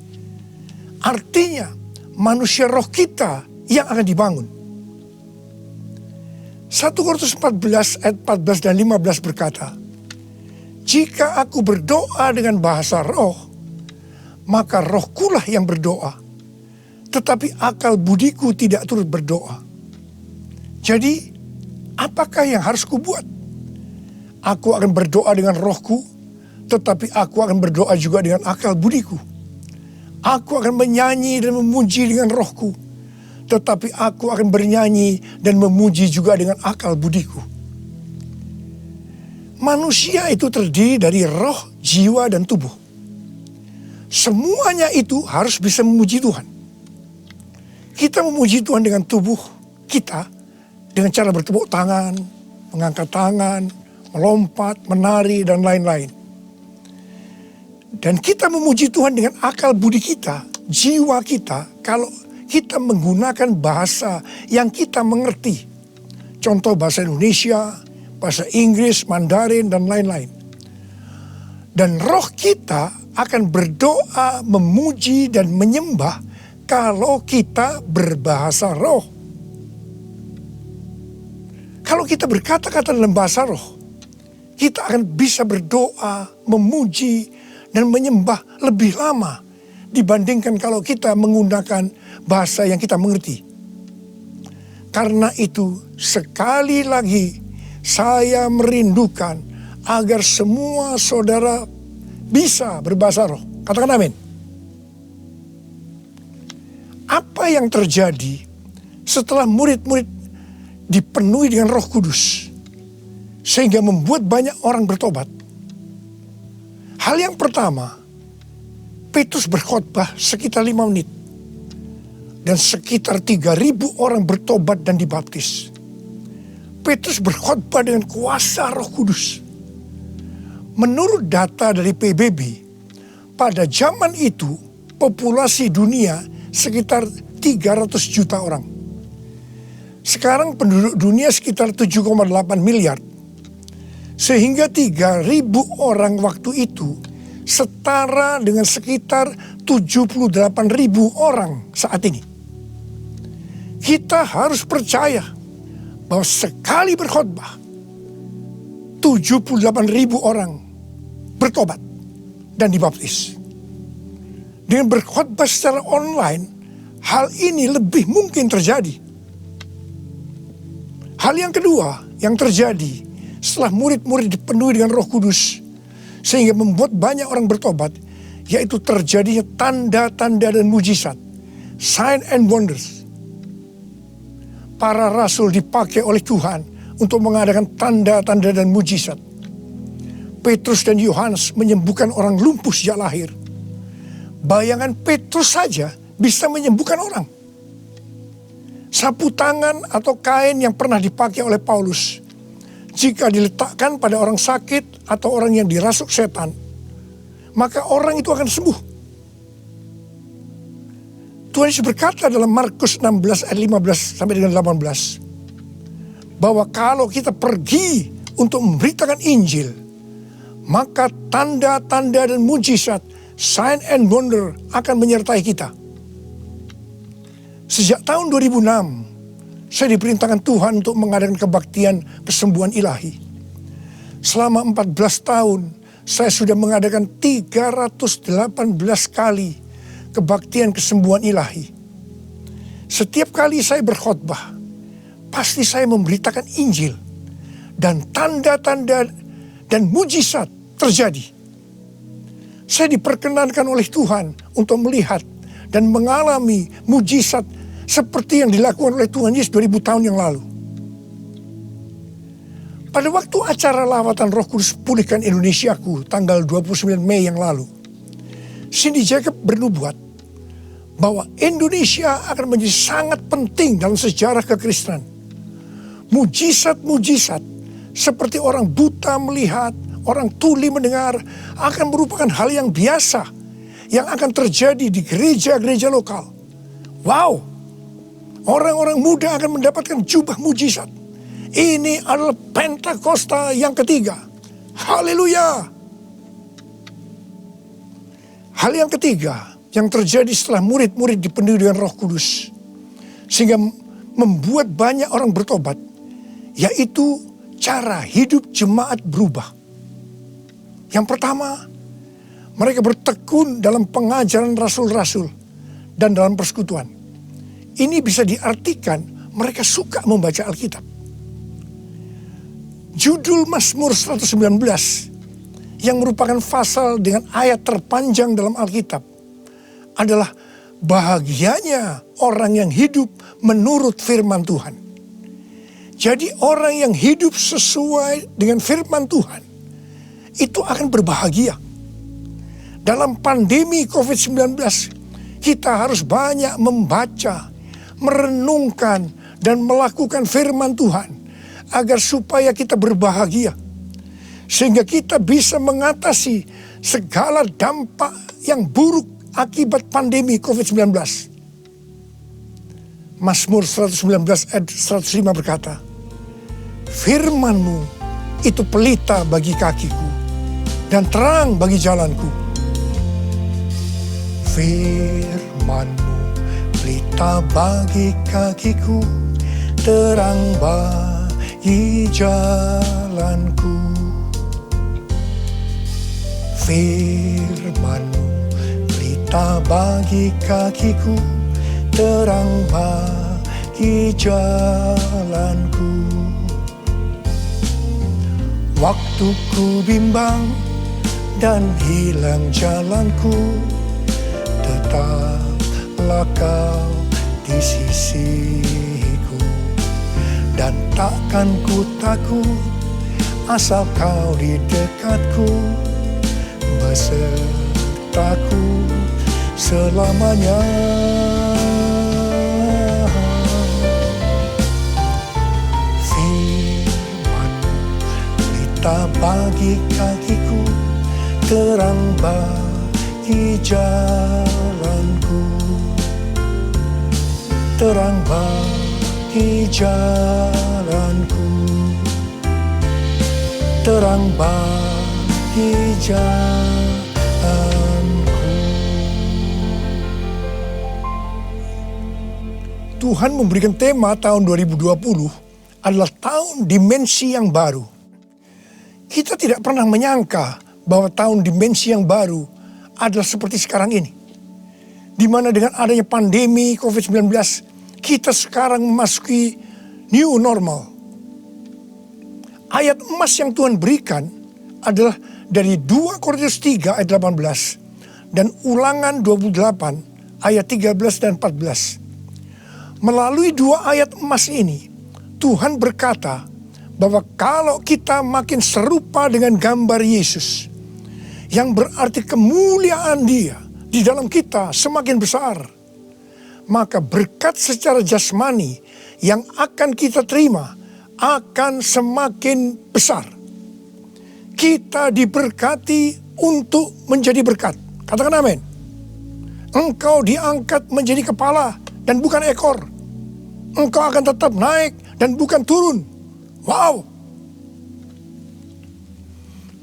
Artinya, manusia roh kita yang akan dibangun. 1 Korintus 14 ayat 14 dan 15 berkata, jika aku berdoa dengan bahasa roh, maka rohkulah yang berdoa, tetapi akal budiku tidak turut berdoa. Jadi, apakah yang harus kubuat? Aku akan berdoa dengan rohku, tetapi aku akan berdoa juga dengan akal budiku. Aku akan menyanyi dan memuji dengan rohku, tetapi aku akan bernyanyi dan memuji juga dengan akal budiku. Manusia itu terdiri dari roh, jiwa, dan tubuh. Semuanya itu harus bisa memuji Tuhan. Kita memuji Tuhan dengan tubuh kita, dengan cara bertepuk tangan, mengangkat tangan, melompat, menari, dan lain-lain. Dan kita memuji Tuhan dengan akal budi kita, jiwa kita, kalau kita menggunakan bahasa yang kita mengerti. Contoh bahasa Indonesia, bahasa Inggris, Mandarin, dan lain-lain. Dan roh kita akan berdoa, memuji, dan menyembah kalau kita berbahasa roh. Kalau kita berkata-kata dalam bahasa roh, kita akan bisa berdoa, memuji, dan menyembah lebih lama dibandingkan kalau kita menggunakan bahasa yang kita mengerti. Karena itu, sekali lagi saya merindukan agar semua saudara bisa berbahasa roh. Katakan amin. Apa yang terjadi setelah murid-murid dipenuhi dengan Roh Kudus sehingga membuat banyak orang bertobat? Hal yang pertama, Petrus berkhotbah sekitar 5 menit. Dan sekitar 3.000 orang bertobat dan dibaptis. Petrus berkhotbah dengan kuasa Roh Kudus. Menurut data dari PBB, pada zaman itu populasi dunia sekitar 300 juta orang. Sekarang penduduk dunia sekitar 7,8 miliar. Sehingga 3.000 orang waktu itu setara dengan sekitar 78.000 orang saat ini. Kita harus percaya bahwa sekali berkhotbah, 78.000 orang bertobat dan dibaptis. Dengan berkhotbah secara online, hal ini lebih mungkin terjadi. Hal yang kedua yang terjadi setelah murid-murid dipenuhi dengan Roh Kudus sehingga membuat banyak orang bertobat, yaitu terjadinya tanda-tanda dan mujizat, sign and wonders. Para rasul dipakai oleh Tuhan untuk mengadakan tanda-tanda dan mujizat. Petrus dan Yohanes menyembuhkan orang lumpuh sejak lahir. Bayangan Petrus saja bisa menyembuhkan orang. Sapu tangan atau kain yang pernah dipakai oleh Paulus, jika diletakkan pada orang sakit atau orang yang dirasuk setan, maka orang itu akan sembuh. Tuhan Yesus berkata dalam Markus 16 ayat 15 sampai dengan 18, bahwa kalau kita pergi untuk memberitakan Injil, maka tanda-tanda dan mujizat, sign and wonder akan menyertai kita. Sejak tahun 2006, saya diperintahkan Tuhan untuk mengadakan kebaktian kesembuhan ilahi. Selama 14 tahun, saya sudah mengadakan 318 kali kebaktian kesembuhan ilahi. Setiap kali saya berkhotbah, pasti saya memberitakan Injil. Dan tanda-tanda dan mujizat terjadi. Saya diperkenankan oleh Tuhan untuk melihat dan mengalami mujizat seperti yang dilakukan oleh Tuhan Yesus 2000 tahun yang lalu. Pada waktu acara lawatan Roh Kudus Pulihkan Indonesiaku tanggal 29 Mei yang lalu, Cindy Jacob bernubuat bahwa Indonesia akan menjadi sangat penting dalam sejarah kekristenan. Mujizat-mujizat seperti orang buta melihat, orang tuli mendengar akan merupakan hal yang biasa yang akan terjadi di gereja-gereja lokal. Wow, orang-orang muda akan mendapatkan jubah mujizat. Ini adalah Pentakosta yang ketiga. Haleluya. Hal yang ketiga yang terjadi setelah murid-murid dipenuhi dengan Roh Kudus, sehingga membuat banyak orang bertobat, yaitu cara hidup jemaat berubah. Yang pertama, mereka bertekun dalam pengajaran rasul-rasul dan dalam persekutuan. Ini bisa diartikan mereka suka membaca Alkitab. Judul Mazmur 119 yang merupakan pasal dengan ayat terpanjang dalam Alkitab adalah bahagianya orang yang hidup menurut firman Tuhan. Jadi orang yang hidup sesuai dengan firman Tuhan itu akan berbahagia. Dalam pandemi COVID-19, kita harus banyak membaca, merenungkan, dan melakukan firman Tuhan agar supaya kita berbahagia. Sehingga kita bisa mengatasi segala dampak yang buruk akibat pandemi COVID-19. Mazmur 119 ayat 105 berkata, "Firman-Mu itu pelita bagi kakiku dan terang bagi jalanku." Firman-Mu pelita bagi kakiku, terang bagi jalanku. Firman-Mu pelita bagi kakiku, terang bagi jalanku. Waktu ku bimbang dan hilang jalanku, tetaplah Kau di sisiku. Dan takkan ku takut asal Kau di dekatku, besertaku selamanya. Firman-Mu pelita bagi kakiku, terang bagi jalanku, terang bagi jalanku, terang bagi jalanku. Tuhan memberikan tema tahun 2020 adalah tahun dimensi yang baru. Kita tidak pernah menyangka bahwa tahun dimensi yang baru adalah seperti sekarang ini. Di mana dengan adanya pandemi COVID-19, kita sekarang memasuki new normal. Ayat emas yang Tuhan berikan adalah dari 2 Korintus 3 ayat 18 dan Ulangan 28 ayat 13 dan 14. Melalui 2 ayat emas ini, Tuhan berkata bahwa kalau kita makin serupa dengan gambar Yesus, yang berarti kemuliaan Dia di dalam kita semakin besar, maka berkat secara jasmani yang akan kita terima akan semakin besar. Kita diberkati untuk menjadi berkat. Katakan amin. Engkau diangkat menjadi kepala dan bukan ekor. Engkau akan tetap naik dan bukan turun. Wow.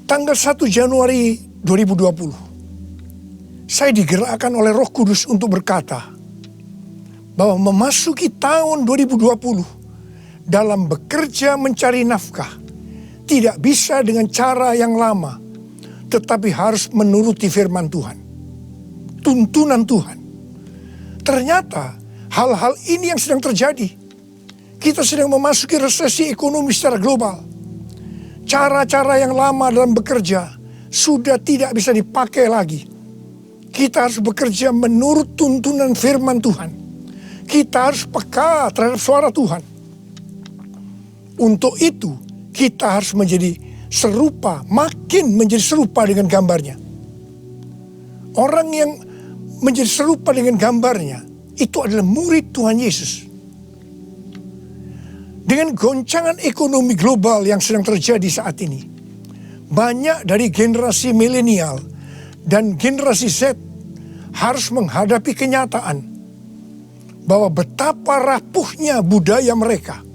Tanggal 1 Januari 2020, saya digerakkan oleh Roh Kudus untuk berkata bahwa memasuki tahun 2020 dalam bekerja mencari nafkah tidak bisa dengan cara yang lama, tetapi harus menuruti firman Tuhan, tuntunan Tuhan. Ternyata hal-hal ini yang sedang terjadi. Kita sedang memasuki resesi ekonomi secara global. Cara-cara yang lama dalam bekerja sudah tidak bisa dipakai lagi. Kita harus bekerja menurut tuntunan firman Tuhan. Kita harus peka terhadap suara Tuhan. Untuk itu, kita harus menjadi serupa, makin menjadi serupa dengan gambarnya. Orang yang menjadi serupa dengan gambarnya, itu adalah murid Tuhan Yesus. Dengan goncangan ekonomi global yang sedang terjadi saat ini, banyak dari generasi milenial dan generasi Z harus menghadapi kenyataan bahwa betapa rapuhnya budaya mereka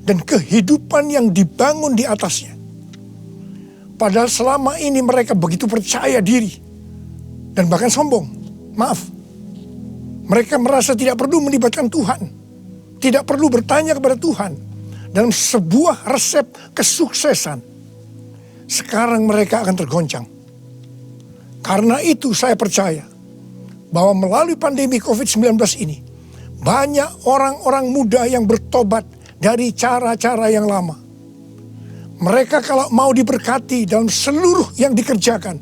dan kehidupan yang dibangun di atasnya. Padahal selama ini mereka begitu percaya diri dan bahkan sombong. Maaf, mereka merasa tidak perlu melibatkan Tuhan, tidak perlu bertanya kepada Tuhan dalam sebuah resep kesuksesan. Sekarang mereka akan tergoncang. Karena itu saya percaya bahwa melalui pandemi COVID-19 ini, banyak orang-orang muda yang bertobat dari cara-cara yang lama. Mereka kalau mau diberkati dalam seluruh yang dikerjakan,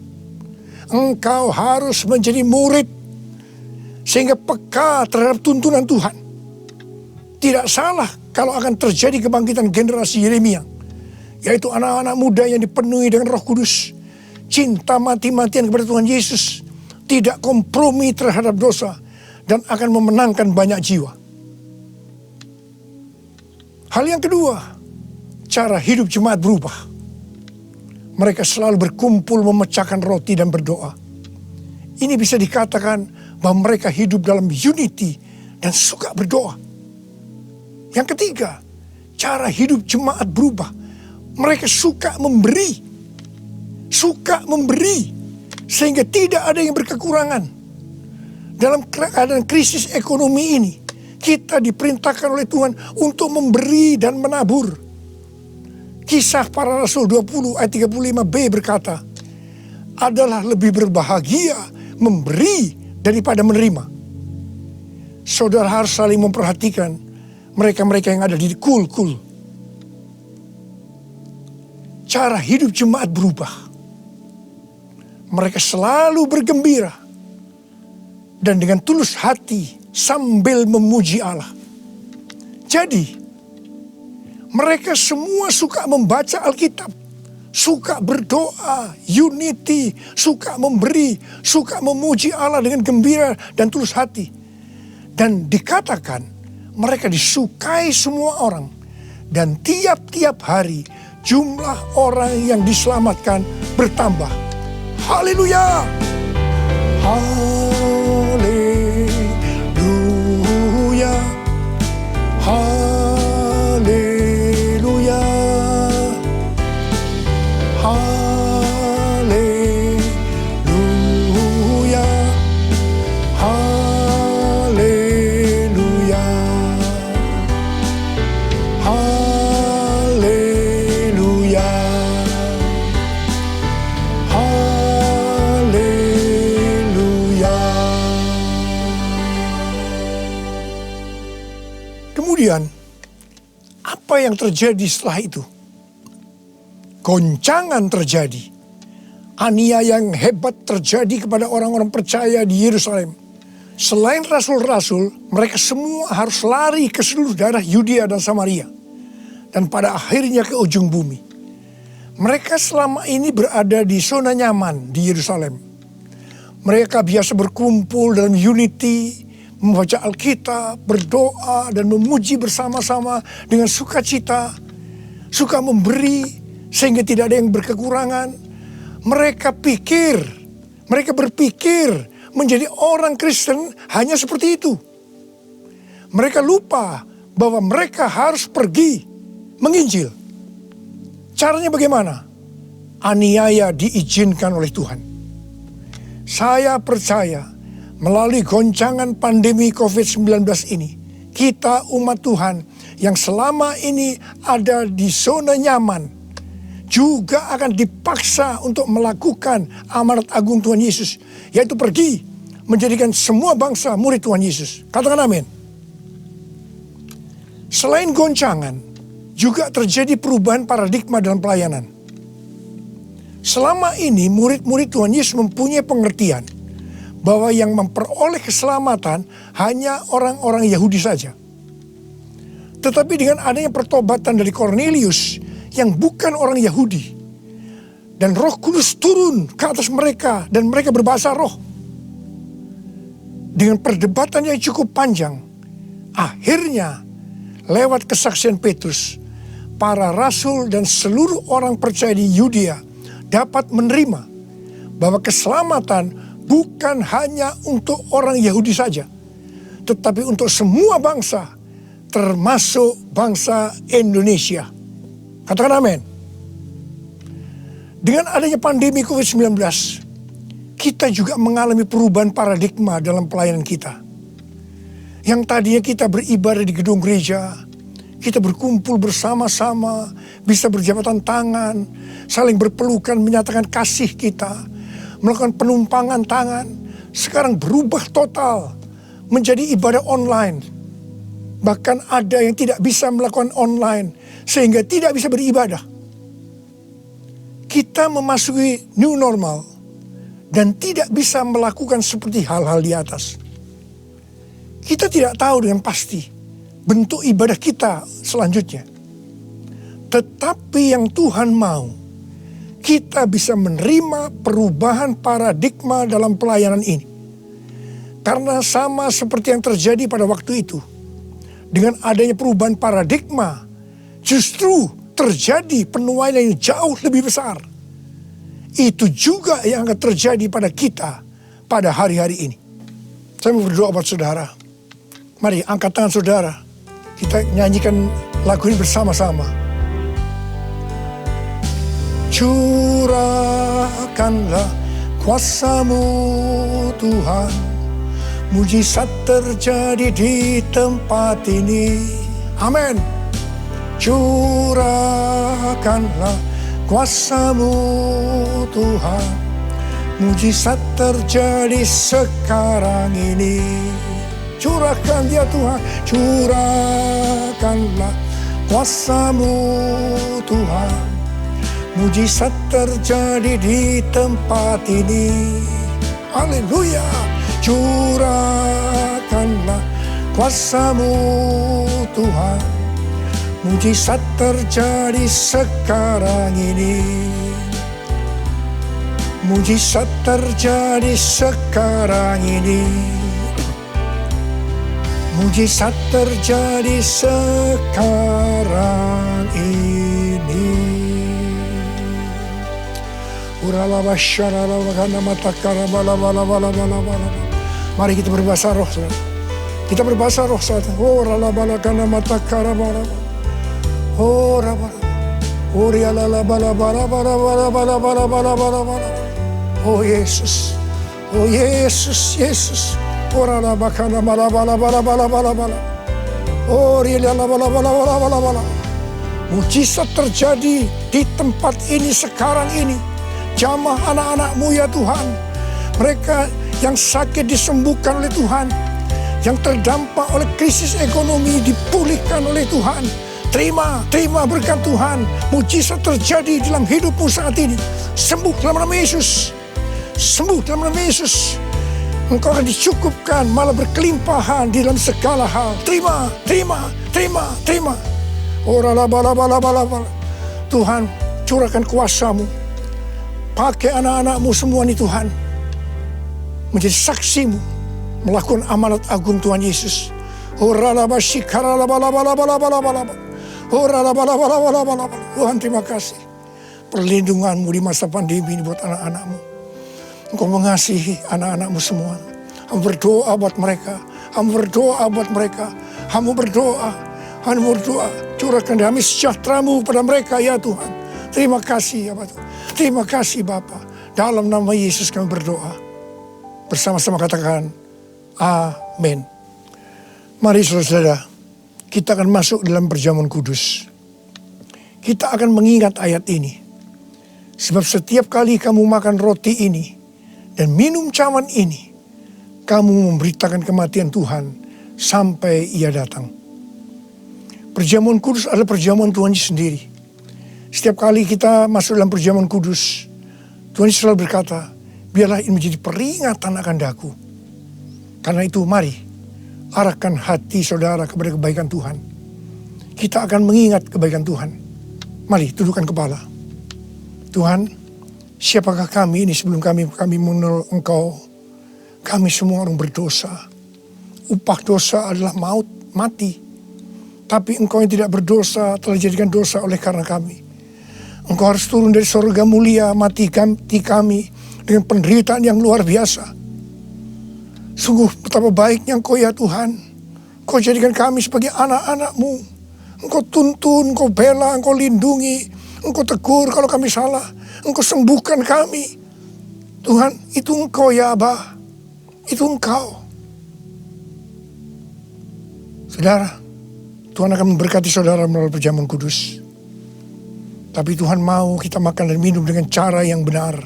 engkau harus menjadi murid sehingga peka terhadap tuntunan Tuhan. Tidak salah kalau akan terjadi kebangkitan generasi Yeremia, yaitu anak-anak muda yang dipenuhi dengan Roh Kudus, cinta mati-matian kepada Tuhan Yesus, tidak kompromi terhadap dosa, dan akan memenangkan banyak jiwa. Hal yang kedua, cara hidup jemaat berubah. Mereka selalu berkumpul memecahkan roti dan berdoa. Ini bisa dikatakan bahwa mereka hidup dalam unity dan suka berdoa. Yang ketiga, cara hidup jemaat berubah. Mereka suka memberi. Suka memberi. Sehingga tidak ada yang berkekurangan. Dalam keadaan krisis ekonomi ini, kita diperintahkan oleh Tuhan untuk memberi dan menabur. Kisah Para Rasul 20 ayat 35b berkata, adalah lebih berbahagia memberi daripada menerima. Saudara harus saling memperhatikan mereka-mereka yang ada di kul-kul. Cara hidup jemaat berubah. Mereka selalu bergembira dan dengan tulus hati sambil memuji Allah. Jadi, mereka semua suka membaca Alkitab, suka berdoa, unity, suka memberi, suka memuji Allah dengan gembira dan tulus hati. Dan dikatakan, mereka disukai semua orang. Dan tiap-tiap hari jumlah orang yang diselamatkan bertambah. Haleluya. Haleluya. Haleluya. Haleluya. Haleluya. Haleluya. Haleluya. Kemudian, apa yang terjadi setelah itu? Goncangan terjadi. Aniaya yang hebat terjadi kepada orang-orang percaya di Yerusalem. Selain rasul-rasul, mereka semua harus lari ke seluruh daerah Yudea dan Samaria. Dan pada akhirnya ke ujung bumi. Mereka selama ini berada di zona nyaman di Yerusalem. Mereka biasa berkumpul dalam unity, membaca Alkitab, berdoa, dan memuji bersama-sama dengan sukacita. Suka memberi, sehingga tidak ada yang berkekurangan. Mereka berpikir menjadi orang Kristen hanya seperti itu. Mereka lupa bahwa mereka harus pergi menginjil. Caranya bagaimana? Aniaya diizinkan oleh Tuhan. Saya percaya melalui goncangan pandemi COVID-19 ini, kita umat Tuhan yang selama ini ada di zona nyaman, juga akan dipaksa untuk melakukan amanat agung Tuhan Yesus, yaitu pergi menjadikan semua bangsa murid Tuhan Yesus. Katakan amin. Selain goncangan, juga terjadi perubahan paradigma dalam pelayanan. Selama ini murid-murid Tuhan Yesus mempunyai pengertian bahwa yang memperoleh keselamatan hanya orang-orang Yahudi saja. Tetapi dengan adanya pertobatan dari Kornelius yang bukan orang Yahudi, dan Roh Kudus turun ke atas mereka dan mereka berbahasa roh. Dengan perdebatan yang cukup panjang, akhirnya lewat kesaksian Petrus, para rasul dan seluruh orang percaya di Yudea dapat menerima bahwa keselamatan bukan hanya untuk orang Yahudi saja, tetapi untuk semua bangsa, termasuk bangsa Indonesia. Katakan amin. Dengan adanya pandemi COVID-19, kita juga mengalami perubahan paradigma dalam pelayanan kita. Yang tadinya kita beribadah di gedung gereja, kita berkumpul bersama-sama, bisa berjabatan tangan, saling berpelukan, menyatakan kasih kita, melakukan penumpangan tangan. Sekarang berubah total menjadi ibadah online. Bahkan ada yang tidak bisa melakukan online, sehingga tidak bisa beribadah. Kita memasuki new normal dan tidak bisa melakukan seperti hal-hal di atas. Kita tidak tahu dengan pasti bentuk ibadah kita selanjutnya. Tetapi yang Tuhan mau, kita bisa menerima perubahan paradigma dalam pelayanan ini. Karena sama seperti yang terjadi pada waktu itu, dengan adanya perubahan paradigma, justru terjadi penuaian yang jauh lebih besar. Itu juga yang akan terjadi pada kita pada hari-hari ini. Saya mau berdoa buat saudara. Mari angkat tangan saudara. Kita nyanyikan lagu ini bersama-sama. Curahkanlah kuasa-Mu Tuhan. Mujizat terjadi di tempat ini. Amin. Curahkanlah kuasa-Mu Tuhan. Mujizat terjadi sekarang ini. Curahkan ya Tuhan. Curahkanlah kuasa-Mu Tuhan. Mujizat terjadi di tempat ini. Haleluya. Curahkanlah kuasa-Mu Tuhan. Mujizat terjadi sekarang ini. Mujizat terjadi sekarang ini. Mujizat terjadi sekarang ini. Mari kita berbahasa roh, saudara. Kita berbahasa roh saat ini. Oh ralabala kana matakara bara. Oh rabala. Oh rialala bala bara bara bara bara bara bara bara bara. Oh Yesus. Oh Yesus, Yesus. Oh ralaba kana bala bala bala bala bala bala. Oh rialala bala bala bala bala bala. Mujizat terjadi di tempat ini sekarang ini. Jamah anak-anak-Mu ya Tuhan. Mereka yang sakit disembuhkan oleh Tuhan. Yang terdampak oleh krisis ekonomi dipulihkan oleh Tuhan. Terima berkat Tuhan. Mujizat terjadi dalam hidupmu saat ini. Sembuh dalam nama Yesus. Sembuh dalam nama Yesus. Engkau akan dicukupkan, malah berkelimpahan di dalam segala hal. Terima. Tuhan, curahkan kuasa-Mu. Pakai anak-anak-Mu semua nih Tuhan. Menjadi saksi-Mu. Melakukan amanat agung Tuhan Yesus. Tuhan terima kasih. Perlindungan-Mu di masa pandemi ini buat anak-anak-Mu. Engkau mengasihi anak-anak-Mu semua. Kamu berdoa buat mereka. Kamu berdoa. Curahkan damai sejahtera-Mu pada mereka ya Tuhan. Terima kasih ya Bapak. Terima kasih Bapa. Dalam nama Yesus kami berdoa. Bersama-sama katakan amin. Mari saudara-saudara, kita akan masuk dalam perjamuan kudus. Kita akan mengingat ayat ini. Sebab setiap kali kamu makan roti ini dan minum cawan ini, kamu memberitakan kematian Tuhan sampai Ia datang. Perjamuan kudus adalah perjamuan Tuhan Yesus sendiri. Setiap kali kita masuk dalam perjamuan kudus, Tuhan Yesus selalu berkata, biarlah ini menjadi peringatan akan daku. Karena itu mari, arahkan hati saudara kepada kebaikan Tuhan. Kita akan mengingat kebaikan Tuhan. Mari, tundukkan kepala. Tuhan, siapakah kami ini sebelum kami mengenal Engkau? Kami semua orang berdosa. Upah dosa adalah maut, mati. Tapi Engkau yang tidak berdosa telah dijadikan dosa oleh karena kami. Engkau harus turun dari surga mulia, mati kami dengan penderitaan yang luar biasa. Sungguh betapa baiknya Engkau ya Tuhan. Engkau jadikan kami sebagai anak-anak-Mu. Engkau tuntun, Engkau bela, Engkau lindungi. Engkau tegur kalau kami salah. Engkau sembuhkan kami. Tuhan, itu Engkau ya Abah. Itu Engkau. Saudara, Tuhan akan memberkati saudara melalui perjamuan kudus. Tapi Tuhan mau kita makan dan minum dengan cara yang benar.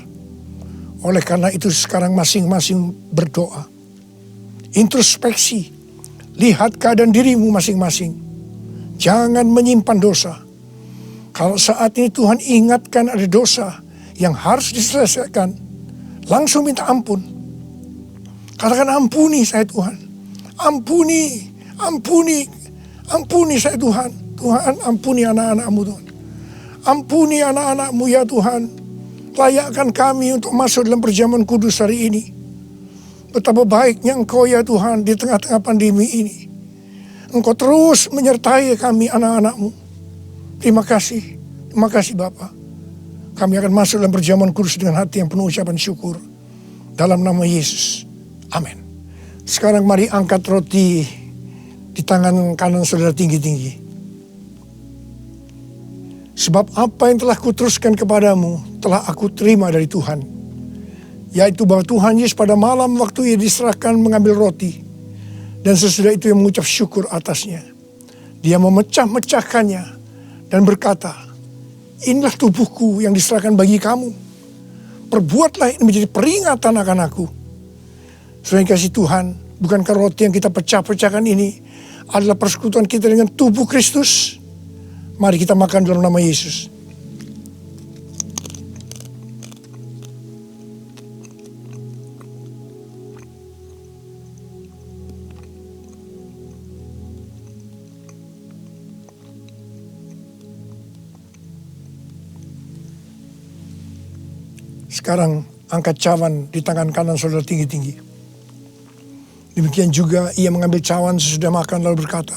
Oleh karena itu sekarang masing-masing berdoa. Introspeksi. Lihat keadaan dirimu masing-masing. Jangan menyimpan dosa. Kalau saat ini Tuhan ingatkan ada dosa yang harus diselesaikan, langsung minta ampun. Katakan ampuni saya Tuhan. Ampuni saya Tuhan. Tuhan ampuni anak-anak-Mu Tuhan. Ampuni anak-anak-Mu ya Tuhan. Layakkan kami untuk masuk dalam perjamuan kudus hari ini. Betapa baiknya Engkau ya Tuhan di tengah-tengah pandemi ini. Engkau terus menyertai kami anak-anak-Mu. Terima kasih Bapa. Kami akan masuk dalam perjamuan kudus dengan hati yang penuh ucapan syukur. Dalam nama Yesus. Amin. Sekarang mari angkat roti di tangan kanan saudara tinggi-tinggi. Sebab apa yang telah kuteruskan kepadamu telah aku terima dari Tuhan. Yaitu bahwa Tuhan Yesus pada malam waktu Ia diserahkan mengambil roti. Dan sesudah itu Ia mengucap syukur atasnya. Dia memecah-mecahkannya dan berkata, inilah tubuhku yang diserahkan bagi kamu. Perbuatlah ini menjadi peringatan akan aku. Saudara yang kasih Tuhan, bukankah roti yang kita pecah-pecahkan ini adalah persekutuan kita dengan tubuh Kristus? Mari kita makan dalam nama Yesus. Sekarang angkat cawan di tangan kanan saudara tinggi-tinggi. Demikian juga ia mengambil cawan sesudah makan lalu berkata,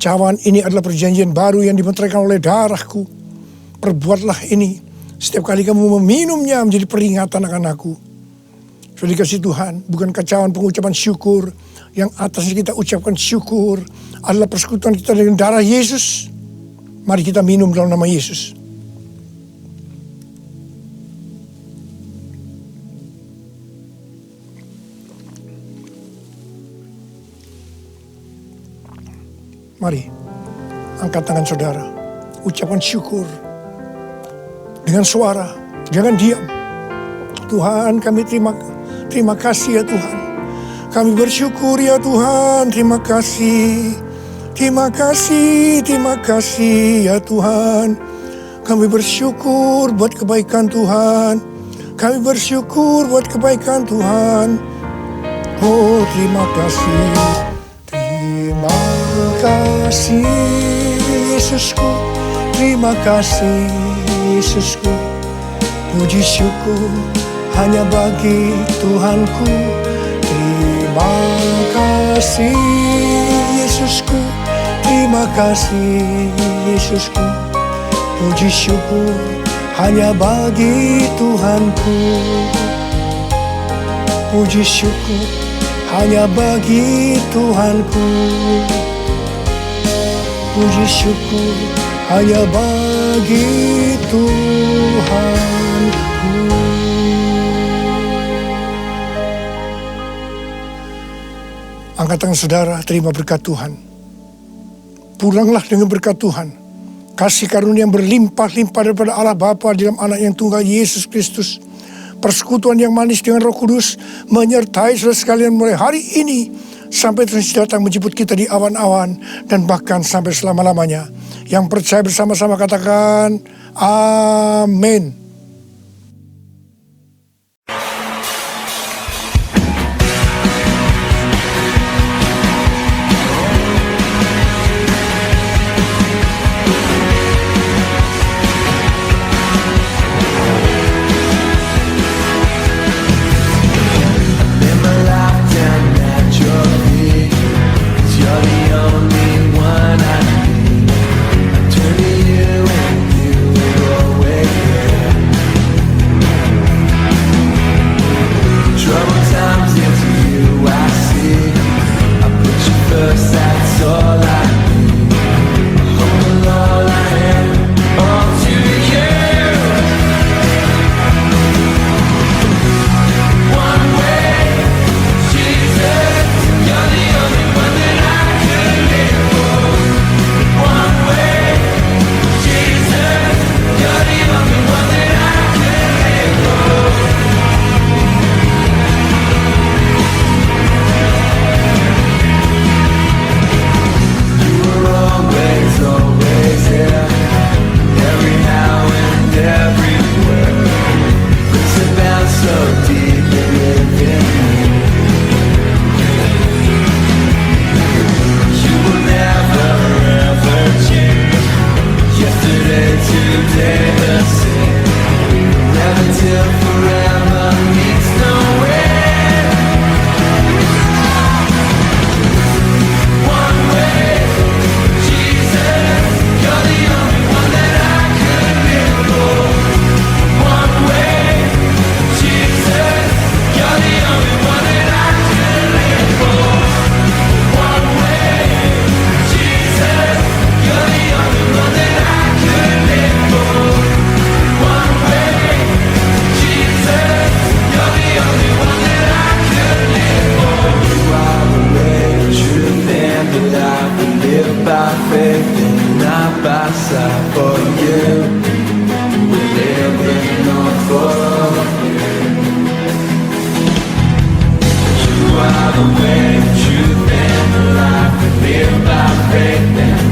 cawan ini adalah perjanjian baru yang dimeteraikan oleh darahku. Perbuatlah ini Setiap kali kamu meminumnya menjadi peringatan akan aku. Sudah dikasih Tuhan, bukan kacauan pengucapan syukur. Yang atasnya kita ucapkan syukur adalah persekutuan kita dengan darah Yesus. Mari kita minum dalam nama Yesus. Mari, angkat tangan saudara. Ucapan syukur. Dengan suara, jangan diam. Tuhan, kami terima kasih ya Tuhan. Kami bersyukur ya Tuhan, terima kasih. Terima kasih ya Tuhan. Kami bersyukur buat kebaikan Tuhan. Kami bersyukur buat kebaikan Tuhan. Oh, terima kasih. Terima kasih Yesusku. Terima kasih Yesusku. Puji syukur hanya bagi Tuhanku. Terima kasih Yesusku. Terima kasih Yesusku. Puji syukur hanya bagi Tuhanku. Puji syukur hanya bagi Tuhanku. Puji syukur hanya bagi Tuhanku. Angkat tangan saudara, terima berkat Tuhan. Pulanglah dengan berkat Tuhan. Kasih karunia yang berlimpah-limpah daripada Allah Bapa dalam anak yang tunggal Yesus Kristus. Persekutuan yang manis dengan Roh Kudus menyertai saudara sekalian mulai hari ini sampai Tuhan datang menjemput kita di awan-awan dan bahkan sampai selama-lamanya. Yang percaya bersama-sama katakan amin. The way, truth, and the life, we live by faith and